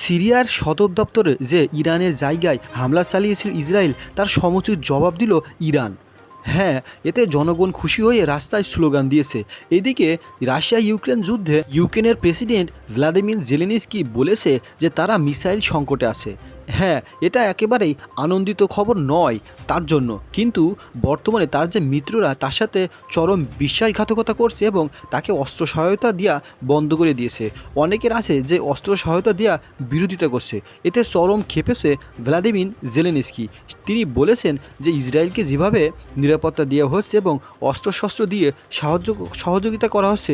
সিরিয়ার সদর দপ্তরে যে ইরানের জায়গায় হামলা চালিয়েছিল ইসরায়েল, তার সমুচিত জবাব দিল ইরান। হ্যাঁ, এতে জনগণ খুশি হয়ে রাস্তায় স্লোগান দিয়েছে। এদিকে রাশিয়া ইউক্রেন যুদ্ধে ইউক্রেনের প্রেসিডেন্ট ভ্লাদিমির জেলেনস্কি বলেছে যে তারা মিসাইল সংকটে আছে। হ্যাঁ, এটা একেবারেই আনন্দিত খবর নয় তার জন্য, কিন্তু বর্তমানে তার যে মিত্ররা তার সাথে চরম বিশ্বাসঘাতকতা করছে এবং তাকে অস্ত্র সহায়তা দেওয়া বন্ধ করে দিয়েছে। অনেকের আছে যে অস্ত্র সহায়তা দেওয়া বিরোধিতা করছে। এতে চরম ক্ষেপেছে ভ্লাদিমির জেলেনস্কি। তিনি বলেছেন যে ইসরায়েলকে যেভাবে নিরাপত্তা দেওয়া হচ্ছে এবং অস্ত্রশস্ত্র দিয়ে সহযোগিতা করা হচ্ছে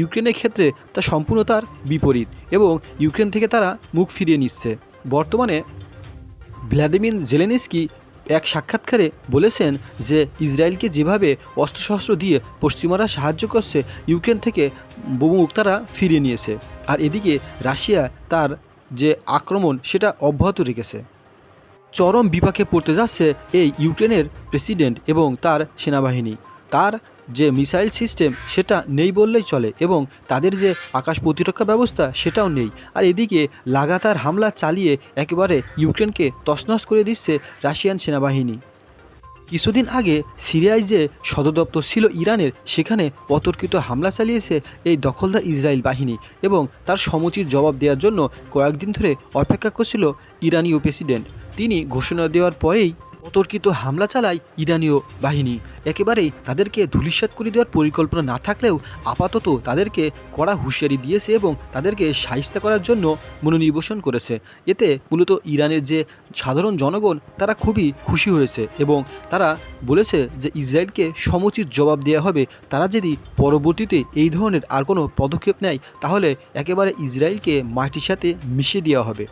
ইউক্রেনের ক্ষেত্রে তা সম্পূর্ণ তার বিপরীত এবং ইউক্রেন থেকে তারা মুখ ফিরিয়ে নিচ্ছে। বর্তমানে ভ্লাদিমির জেলেনস্কি এক সাক্ষাৎকারে বলেছেন যে ইসরায়েলকে যেভাবে অস্ত্রশস্ত্র দিয়ে পশ্চিমারা সাহায্য করছে, ইউক্রেন থেকে মুখ তারা ফিরিয়ে নিয়েছে। আর এদিকে রাশিয়া তার যে আক্রমণ সেটা অব্যাহত রেখেছে। চরম বিপাকে পড়তে যাচ্ছে এই ইউক্রেনের প্রেসিডেন্ট এবং তার সেনাবাহিনী। তার যে মিসাইল সিস্টেম সেটা নেই বললেই চলে এবং তাদের যে আকাশ প্রতিরক্ষা ব্যবস্থা সেটাও নেই। আর এদিকে লাগাতার হামলা চালিয়ে একেবারে ইউক্রেনকে তছনছ করে দিচ্ছে রাশিয়ান সেনাবাহিনী। কিছুদিন আগে সিরিয়ায় যে সদর দপ্তর ছিল ইরানের, সেখানে অতর্কিত হামলা চালিয়েছে এই দখলদার ইসরায়েল বাহিনী এবং তার সমুচিত জবাব দেওয়ার জন্য কয়েকদিন ধরে অপেক্ষা করছিল ইরানীয় প্রেসিডেন্ট। তিনি ঘোষণা দেওয়ার পরেই অতর্কিত হামলা চালায় ইরানীয় বাহিনী। একেবারেই তাদেরকে ধূলিসাৎ করে দেওয়ার পরিকল্পনা না থাকলেও আপাতত তাদেরকে কড়া হুঁশিয়ারি দিয়েছে এবং তাদেরকে শায়েস্তা করার জন্য মনোনিবেশন করেছে। এতে মূলত ইরানের যে সাধারণ জনগণ তারা খুবই খুশি হয়েছে এবং তারা বলেছে যে ইসরায়েলকে সমুচিত জবাব দেওয়া হবে। তারা যদি পরবর্তীতে এই ধরনের আর কোনো পদক্ষেপ নেয় তাহলে একেবারে ইসরায়েলকে মাটির সাথে মিশিয়ে দেওয়া হবে।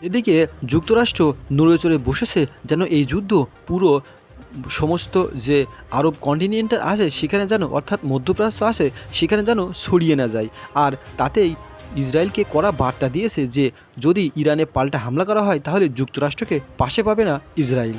এদিকে যুক্তরাষ্ট্র নড়েচড়ে বসেছে যেন এই যুদ্ধ পুরো সমস্ত যে আরব কন্টিনেন্টাল আছে সেখানে যেন, অর্থাৎ মধ্যপ্রাচ্য আছে সেখানে যেন ছড়িয়ে না যায়। আর তাতেই ইসরায়েলকে কড়া বার্তা দিয়েছে যে যদি ইরানে পাল্টা হামলা করা হয় তাহলে যুক্তরাষ্ট্রকে পাশে পাবে না ইসরায়েল।